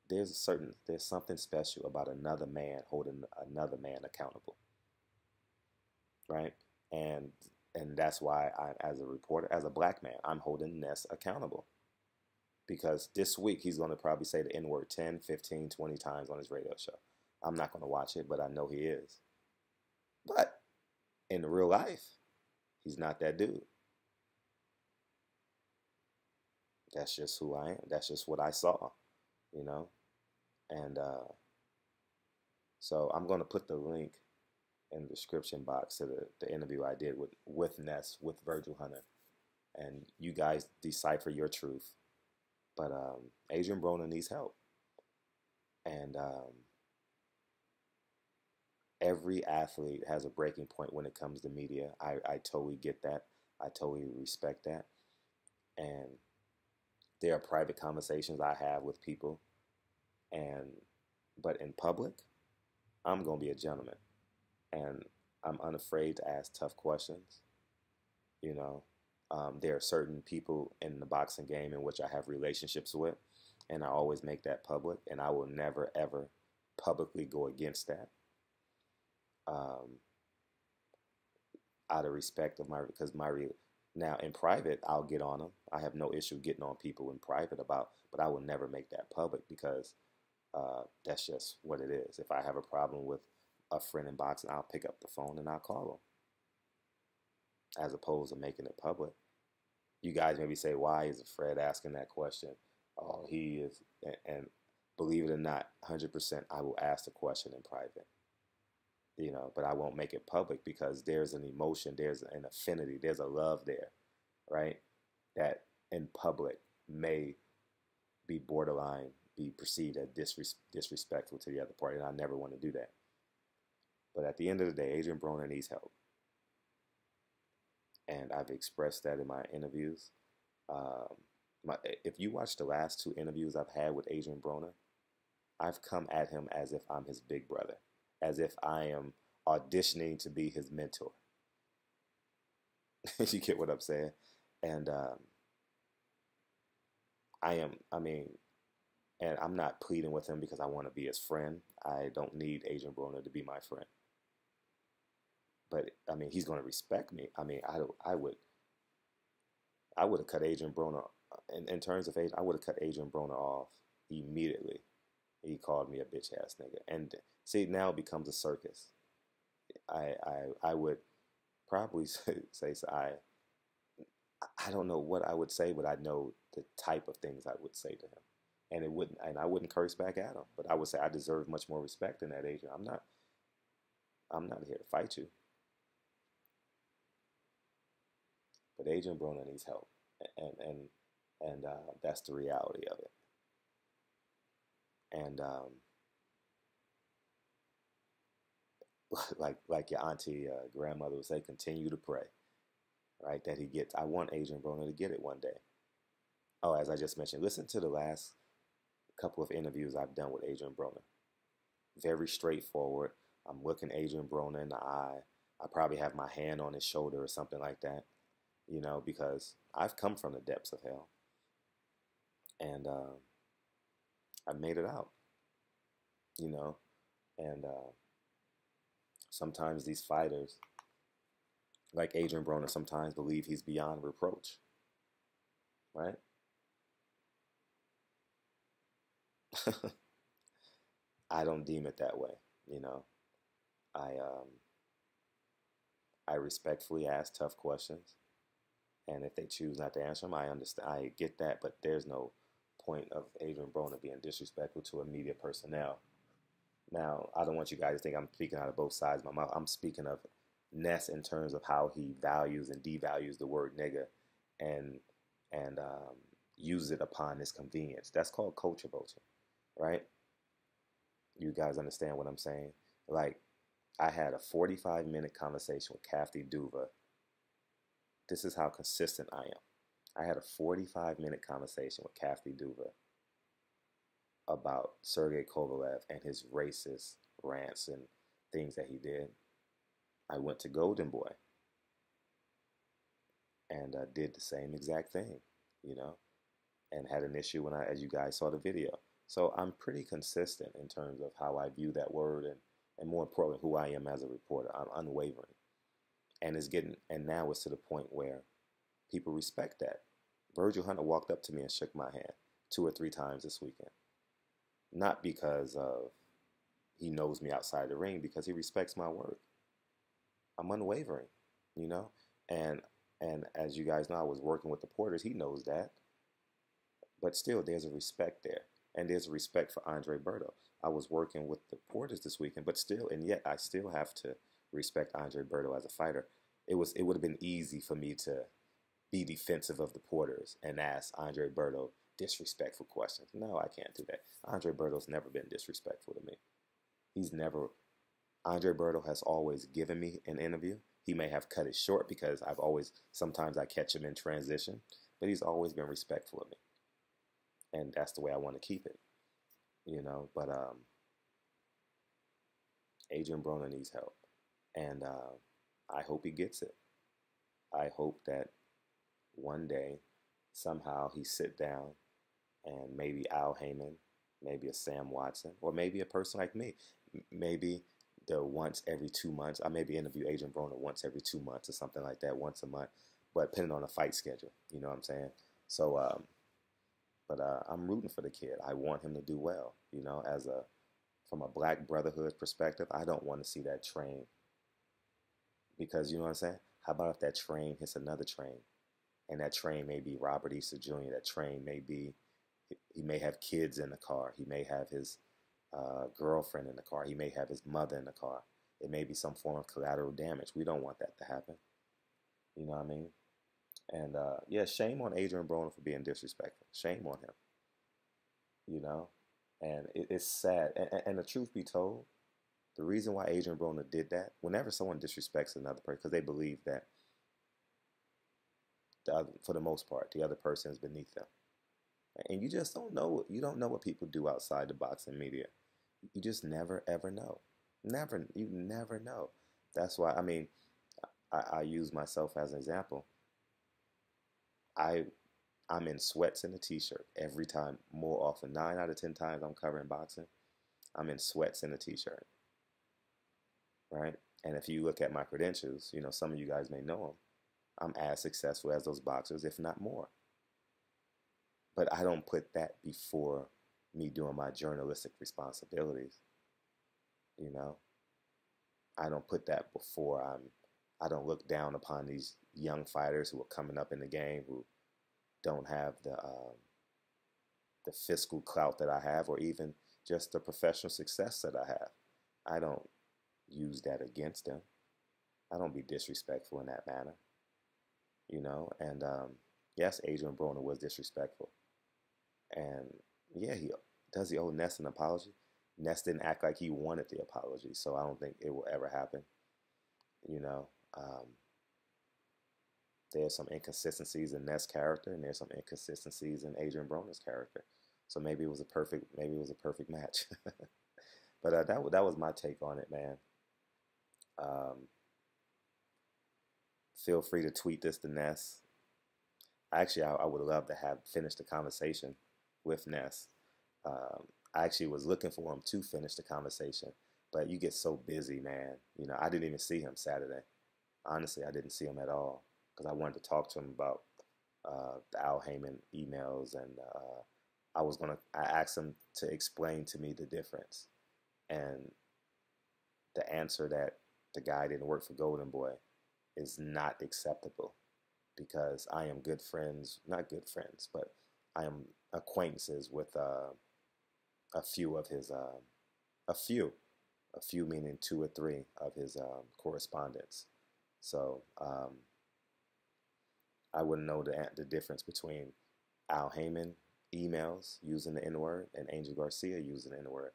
there's something special about another man holding another man accountable, right? And and that's why I, as a reporter, as a black man, I'm holding Ness accountable because this week he's going to probably say the N word 10, 15, 20 times on his radio show. I'm not going to watch it, but I know he is. But in real life, he's not that dude. That's just who I am. That's just what I saw, you know? And so I'm going to put the link in the description box to the interview I did with Ness, with Virgil Hunter. And you guys decipher your truth. But Adrien Broner needs help. And every athlete has a breaking point when it comes to media. I totally get that. I totally respect that. And there are private conversations I have with people. But in public, I'm going to be a gentleman. And I'm unafraid to ask tough questions. You know, there are certain people in the boxing game in which I have relationships with, and I always make that public, and I will never, ever publicly go against that. Out of respect of now in private, I'll get on them. I have no issue getting on people in private but I will never make that public because that's just what it is. If I have a problem with a friend in boxing, I'll pick up the phone and I'll call them, as opposed to making it public. You guys maybe say, why is Fred asking that question? Oh, he is, and believe it or not, 100% I will ask the question in private. You know, but I won't make it public because there's an emotion, there's an affinity, there's a love there, right? That in public may be borderline, be perceived as disrespectful to the other party, and I never want to do that. But at the end of the day, Adrien Broner needs help. And I've expressed that in my interviews. If you watch the last two interviews I've had with Adrien Broner, I've come at him as if I'm his big brother, as if I am auditioning to be his mentor. You get what I'm saying? And and I'm not pleading with him because I want to be his friend. I don't need Adrien Broner to be my friend. But I mean, he's going to respect me. I mean, I would have cut Adrien Broner in terms of age. I would have cut Adrien Broner off immediately. He called me a bitch ass nigga, and see, now it becomes a circus. I would probably say I don't know what I would say, but I know the type of things I would say to him, and I wouldn't curse back at him, but I would say I deserve much more respect than that, Adrien. I'm not here to fight you. But Adrien Broner needs help, and that's the reality of it. And like your auntie, grandmother would say, continue to pray, right? That he gets. I want Adrien Broner to get it one day. Oh, as I just mentioned, listen to the last couple of interviews I've done with Adrien Broner. Very straightforward. I'm looking Adrien Broner in the eye. I probably have my hand on his shoulder or something like that. You know, because I've come from the depths of hell. And I've made it out, you know. And sometimes these fighters, like Adrien Broner, sometimes believe he's beyond reproach, right? I don't deem it that way, you know. I respectfully ask tough questions. And if they choose not to answer them, I understand. I get that, but there's no point of Adrien Broner being disrespectful to a media personnel. Now, I don't want you guys to think I'm speaking out of both sides of my mouth. I'm speaking of Ness in terms of how he values and devalues the word nigga and uses it upon his convenience. That's called CultureVulture, right? You guys understand what I'm saying? Like, I had a 45-minute conversation with Kathy Duva. This is how consistent I am. I had a 45-minute conversation with Kathy Duva about Sergey Kovalev and his racist rants and things that he did. I went to Golden Boy and did the same exact thing, you know, and had an issue when as you guys saw the video. So I'm pretty consistent in terms of how I view that word and more importantly, who I am as a reporter. I'm unwavering. And now it's to the point where people respect that. Virgil Hunter walked up to me and shook my hand 2 or 3 times this weekend. Not because of he knows me outside the ring, because he respects my work. I'm unwavering, you know? And as you guys know, I was working with the Porters. He knows that. But still, there's a respect there. And there's a respect for Andre Berto. I was working with the Porters this weekend, but still, and yet I still have to respect Andre Berto as a fighter. It would have been easy for me to be defensive of the Porters and ask Andre Berto disrespectful questions. No, I can't do that. Andre Berto's never been disrespectful to me. Andre Berto has always given me an interview. He may have cut it short because sometimes I catch him in transition, but he's always been respectful of me. And that's the way I want to keep it, you know. But Adrien Broner needs help, and I hope he gets it. I hope that one day, somehow, he sit down and maybe Al Heyman, maybe a Sam Watson, or maybe a person like me, maybe the once every 2 months. I maybe interview Adrien Broner once every 2 months or something like that, once a month, but depending on the fight schedule, you know what I'm saying? So, but I'm rooting for the kid. I want him to do well, you know, from a black brotherhood perspective. I don't want to see that train, because you know what I'm saying? How about if that train hits another train, and that train may be Robert Easter Jr., that train may be, he may have kids in the car, he may have his girlfriend in the car, he may have his mother in the car. It may be some form of collateral damage. We don't want that to happen. You know what I mean? And yeah, shame on Adrien Broner for being disrespectful. Shame on him. You know? And it's sad. And the truth be told, the reason why Adrien Broner did that, whenever someone disrespects another person, because they believe that, for the most part, the other person is beneath them. And you just don't know. You don't know what people do outside the boxing media. You just never, ever know. You never know. That's why, I mean, I use myself as an example. I'm in sweats and a t-shirt every time, more often. 9 out of 10 times I'm covering boxing, I'm in sweats and a t-shirt, right? And if you look at my credentials, you know, some of you guys may know them. I'm as successful as those boxers, if not more. But I don't put that before me doing my journalistic responsibilities, you know? I don't put that before I don't look down upon these young fighters who are coming up in the game who don't have the fiscal clout that I have, or even just the professional success that I have. I don't use that against them. I don't be disrespectful in that manner, you know. And yes, Adrien Broner was disrespectful, and yeah, he owe Ness an apology. Ness didn't act like he wanted the apology, so I don't think it will ever happen, you know. There's some inconsistencies in Ness' character, and there's some inconsistencies in Adrien Broner's character. So maybe it was a perfect match. But that was my take on it, man. Feel free to tweet this to Ness. Actually, I would love to have finished the conversation with Ness. I actually was looking for him to finish the conversation, but you get so busy, man. You know, I didn't even see him Saturday. Honestly, I didn't see him at all, because I wanted to talk to him about the Al Heyman emails, and I asked him to explain to me the difference, and the answer that the guy didn't work for Golden Boy is not acceptable, because I am not good friends, but I am acquaintances with a few of his, a few meaning 2 or 3 of his correspondents. So I wouldn't know the difference between Al Heyman emails using the N-word and Angel Garcia using the N-word.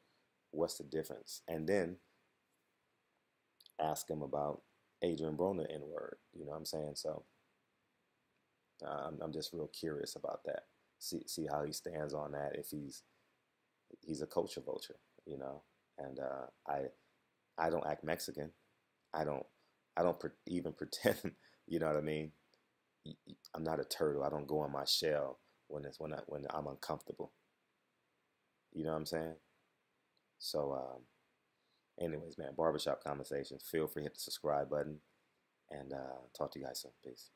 What's the difference? And then ask him about Adrien Broner N-word. You know what I'm saying? So I'm just real curious about that. See how he stands on that. If he's a culture vulture, you know. And I don't act Mexican. I don't even pretend. You know what I mean? I'm not a turtle. I don't go in my shell when I'm uncomfortable. You know what I'm saying? So, anyways, man, Barbershop Conversations. Feel free to hit the subscribe button, and talk to you guys soon. Peace.